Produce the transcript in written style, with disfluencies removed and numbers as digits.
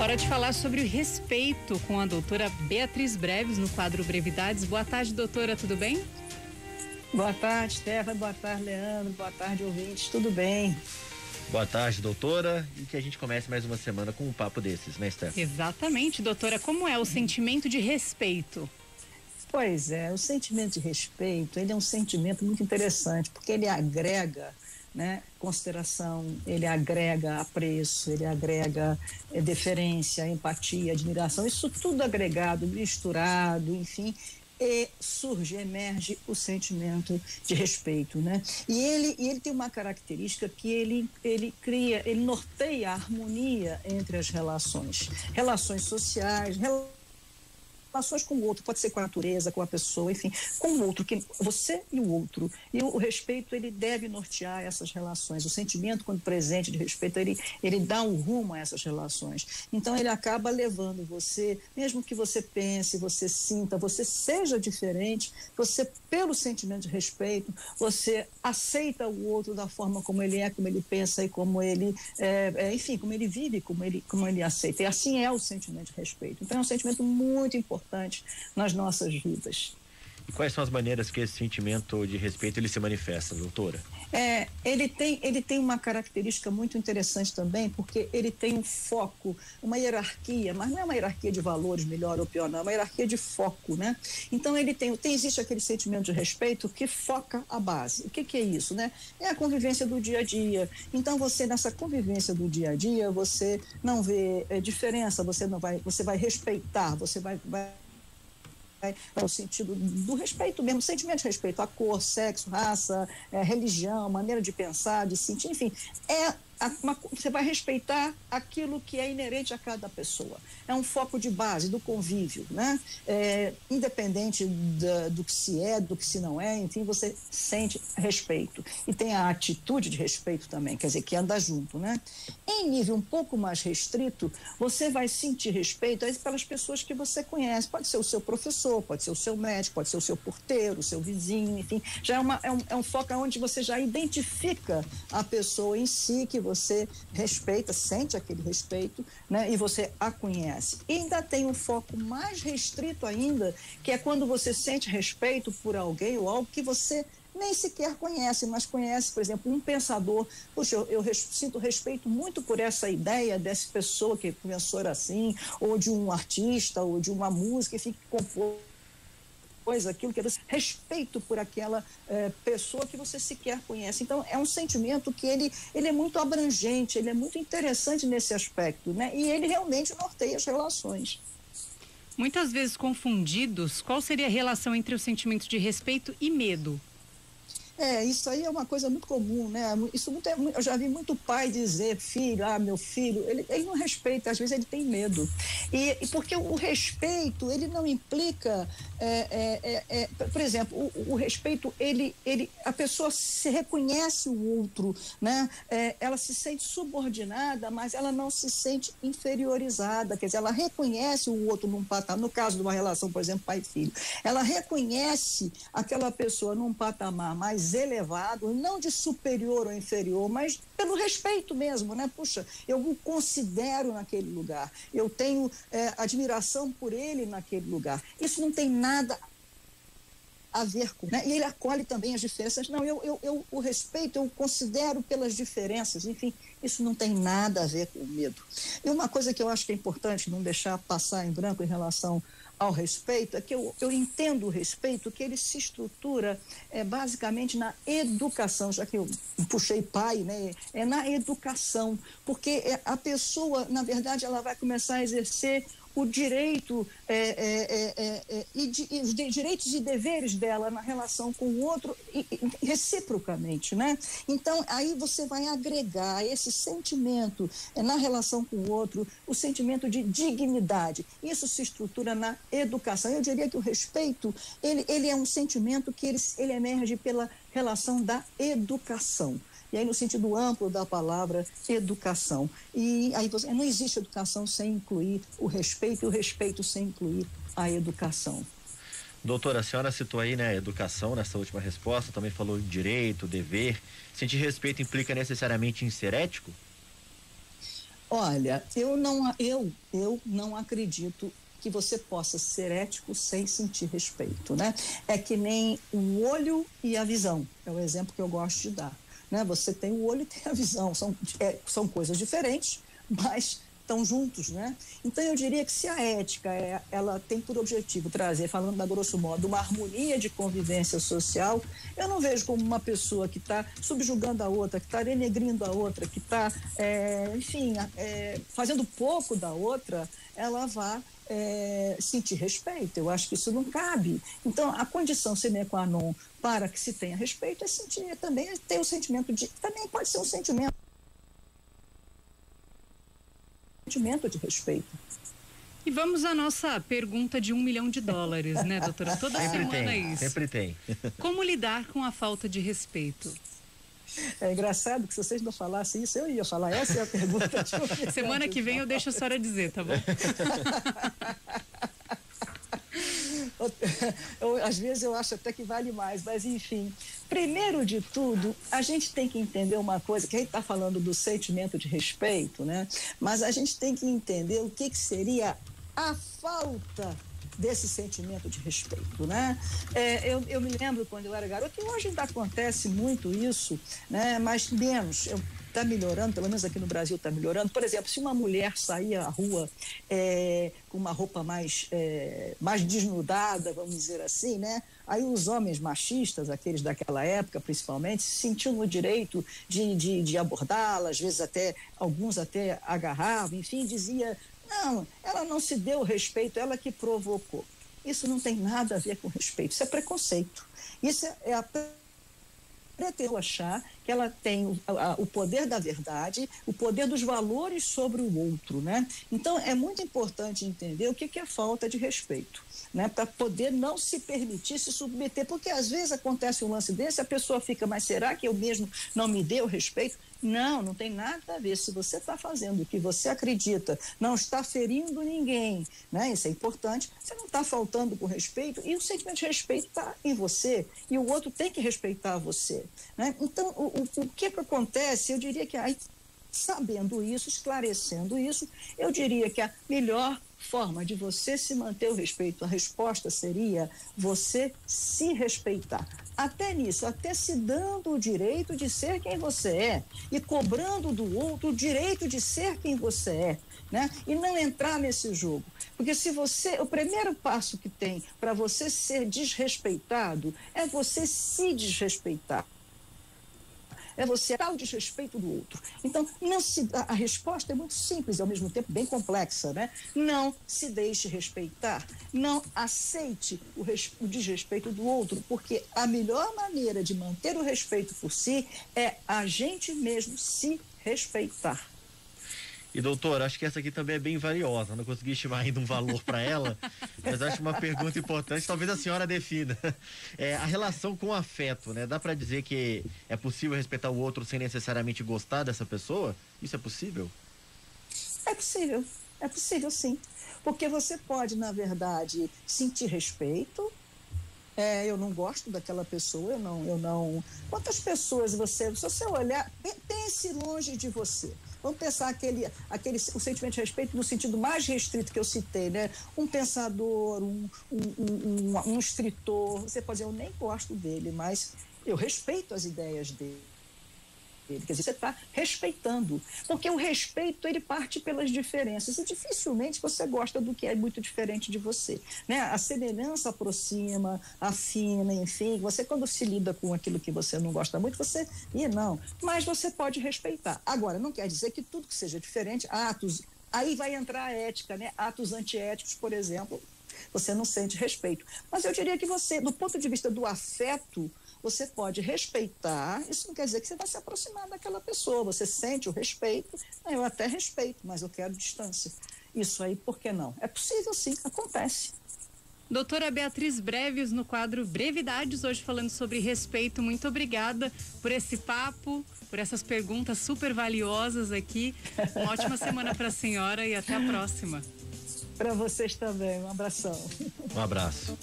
Hora de falar sobre o respeito com a doutora Beatriz Breves no quadro Brevidades. Boa tarde, doutora, tudo bem? Boa tarde, Stefan, boa tarde, Leandro, boa tarde, ouvintes, tudo bem? Boa tarde, doutora, e que a gente comece mais uma semana com um papo desses, né, Stefan? Exatamente, doutora, como é o sentimento de respeito? Pois é, o sentimento de respeito, ele é um sentimento muito interessante, porque ele agrega, né, consideração, ele agrega apreço, ele agrega deferência, empatia, admiração, isso tudo agregado, misturado, enfim, e emerge o sentimento de respeito, né? E ele tem uma característica que ele norteia a harmonia entre as relações sociais, relações com o outro, pode ser com a natureza, com a pessoa, enfim, com o outro, que você e o outro. E o respeito, ele deve nortear essas relações. O sentimento, quando presente de respeito, ele dá um rumo a essas relações. Então, ele acaba levando você, mesmo que você pense, você sinta, você seja diferente, você, pelo sentimento de respeito, você aceita o outro da forma como ele é, como ele pensa e como ele, enfim, como ele vive, como ele aceita. E assim é o sentimento de respeito. Então, é um sentimento muito importante nas nossas vidas. E quais são as maneiras que esse sentimento de respeito ele se manifesta, doutora? Ele tem uma característica muito interessante também, porque ele tem um foco, uma hierarquia, mas não é uma hierarquia de valores, melhor ou pior, não, é uma hierarquia de foco, né? Então existe aquele sentimento de respeito que foca a base. O que é isso, né? É a convivência do dia a dia. Então você, nessa convivência do dia a dia, você não vê diferença, você vai respeitar, você vai no sentido do respeito mesmo, sentimento de respeito à cor, sexo, raça, religião, maneira de pensar, de sentir, enfim, você vai respeitar aquilo que é inerente a cada pessoa. É um foco de base do convívio, né? Independente do que se é, do que se não é, enfim, você sente respeito. E tem a atitude de respeito também, quer dizer, que anda junto, né? Em nível um pouco mais restrito, você vai sentir respeito pelas pessoas que você conhece. Pode ser o seu professor, pode ser o seu médico, pode ser o seu porteiro, o seu vizinho, enfim. Já é um foco onde você já identifica a pessoa em si, que você respeita, sente aquele respeito, né? E você a conhece. E ainda tem um foco mais restrito ainda, que é quando você sente respeito por alguém ou algo que você nem sequer conhece, mas conhece, por exemplo, um pensador. Puxa, eu sinto respeito muito por essa ideia dessa pessoa que pensou assim, ou de um artista, ou de uma música, enfim, que compôs aquilo, que é respeito por aquela pessoa que você sequer conhece. Então, é um sentimento que ele é muito abrangente, ele é muito interessante nesse aspecto, né? E ele realmente norteia as relações. Muitas vezes confundidos, qual seria a relação entre o sentimento de respeito e medo? Isso aí é uma coisa muito comum, né? Eu já vi muito pai dizer, filho, meu filho, ele não respeita, às vezes ele tem medo. E porque o respeito, ele não implica, por exemplo, o respeito, a pessoa se reconhece o outro, né? Ela se sente subordinada, mas ela não se sente inferiorizada, quer dizer, ela reconhece o outro num patamar, no caso de uma relação, por exemplo, pai e filho, ela reconhece aquela pessoa num patamar mais elevado, não de superior ou inferior, mas pelo respeito mesmo, né? Puxa, eu o considero naquele lugar, eu tenho admiração por ele naquele lugar. Isso não tem nada a ver com, né? E ele acolhe também as diferenças. Não, eu o respeito, eu o considero pelas diferenças, enfim, isso não tem nada a ver com o medo. E uma coisa que eu acho que é importante não deixar passar em branco em relação ao respeito, é que eu entendo o respeito, que ele se estrutura basicamente na educação, já que eu puxei pai, né? É na educação, porque a pessoa, na verdade, ela vai começar a exercer o direito e os direitos e deveres dela na relação com o outro reciprocamente, né? Então, aí você vai agregar esse sentimento na relação com o outro, o sentimento de dignidade. Isso se estrutura na educação. Eu diria que o respeito, ele é um sentimento que ele emerge pela relação da educação. E aí no sentido amplo da palavra educação. E aí não existe educação sem incluir o respeito, e o respeito sem incluir a educação. Doutora, a senhora citou aí, né, educação nessa última resposta, também falou direito, dever. Sentir respeito implica necessariamente em ser ético? Olha, eu não acredito que você possa ser ético sem sentir respeito, né? É que nem o olho e a visão, é o exemplo que eu gosto de dar, né? Você tem o olho e tem a visão, são coisas diferentes, mas estão juntos, né? Então eu diria que se a ética ela tem por objetivo trazer, falando da grosso modo, uma harmonia de convivência social, eu não vejo como uma pessoa que está subjugando a outra, que está denegrindo a outra, que está, fazendo pouco da outra, ela vá sentir respeito. Eu acho que isso não cabe. Então, a condição sine qua non para que se tenha respeito é sentir também, ter o sentimento de, também pode ser um sentimento de respeito. E vamos à nossa pergunta de $1 milhão, né, doutora? Toda semana é isso. Sempre tem. Como lidar com a falta de respeito? É engraçado que se vocês não falassem isso, eu ia falar. Essa é a pergunta de $1 milhão. Semana que vem eu deixo a senhora dizer, tá bom? Às vezes eu acho até que vale mais, mas enfim. Primeiro de tudo, a gente tem que entender uma coisa, que a gente está falando do sentimento de respeito, né? Mas a gente tem que entender o que seria a falta desse sentimento de respeito, né? Eu me lembro quando eu era garota, e hoje ainda acontece muito isso, né? Mas menos. Está melhorando, pelo menos aqui no Brasil está melhorando. Por exemplo, se uma mulher sair à rua com uma roupa mais desnudada, vamos dizer assim, né? Aí os homens machistas, aqueles daquela época principalmente, se sentiam no direito de abordá-la, às vezes alguns até agarravam, enfim, dizia, não, ela não se deu respeito, ela que provocou. Isso não tem nada a ver com respeito, isso é preconceito. Isso é a pretendo achar que ela tem o poder da verdade, o poder dos valores sobre o outro, né? Então, é muito importante entender o que é falta de respeito, né? Para poder não se permitir se submeter, porque às vezes acontece um lance desse, a pessoa fica, mas será que eu mesmo não me dei o respeito? Não tem nada a ver. Se você está fazendo o que você acredita, não está ferindo ninguém, né? Isso é importante, você não está faltando com respeito, e o sentimento de respeito está em você, e o outro tem que respeitar você, né? Então, o que acontece, eu diria que aí, sabendo isso, esclarecendo isso, eu diria que a melhor forma de você se manter o respeito, a resposta seria você se respeitar. Até nisso, até se dando o direito de ser quem você é e cobrando do outro o direito de ser quem você é, né? E não entrar nesse jogo. Porque o primeiro passo que tem para você ser desrespeitado é você se desrespeitar. É você dar o desrespeito do outro. Então, a resposta é muito simples e, ao mesmo tempo, bem complexa, né? Não se deixe respeitar, não aceite o desrespeito do outro, porque a melhor maneira de manter o respeito por si é a gente mesmo se respeitar. E doutor, acho que essa aqui também é bem valiosa, não consegui estimar ainda um valor para ela, mas acho uma pergunta importante, talvez a senhora defina. A relação com o afeto, né? Dá para dizer que é possível respeitar o outro sem necessariamente gostar dessa pessoa? Isso é possível? É possível sim, porque você pode, na verdade, sentir respeito. Eu não gosto daquela pessoa, eu não. Quantas pessoas se você olhar, pense longe de você. Vamos pensar o sentimento de respeito no sentido mais restrito que eu citei, né? Um pensador, um escritor, você pode dizer, eu nem gosto dele, mas eu respeito as ideias dele. Quer dizer, você está respeitando, porque o respeito ele parte pelas diferenças e dificilmente você gosta do que é muito diferente de você, né? A semelhança aproxima, afina, enfim, você quando se lida com aquilo que você não gosta muito, mas você pode respeitar. Agora, não quer dizer que tudo que seja diferente, aí vai entrar a ética, né? Atos antiéticos, por exemplo, você não sente respeito. Mas eu diria que você, do ponto de vista do afeto, você pode respeitar, isso não quer dizer que você vai se aproximar daquela pessoa, você sente o respeito, eu até respeito, mas eu quero distância. Isso aí, por que não? É possível sim, acontece. Doutora Beatriz Breves, no quadro Brevidades, hoje falando sobre respeito. Muito obrigada por esse papo, por essas perguntas super valiosas aqui. Uma ótima semana para a senhora e até a próxima. Para vocês também, um abração. Um abraço.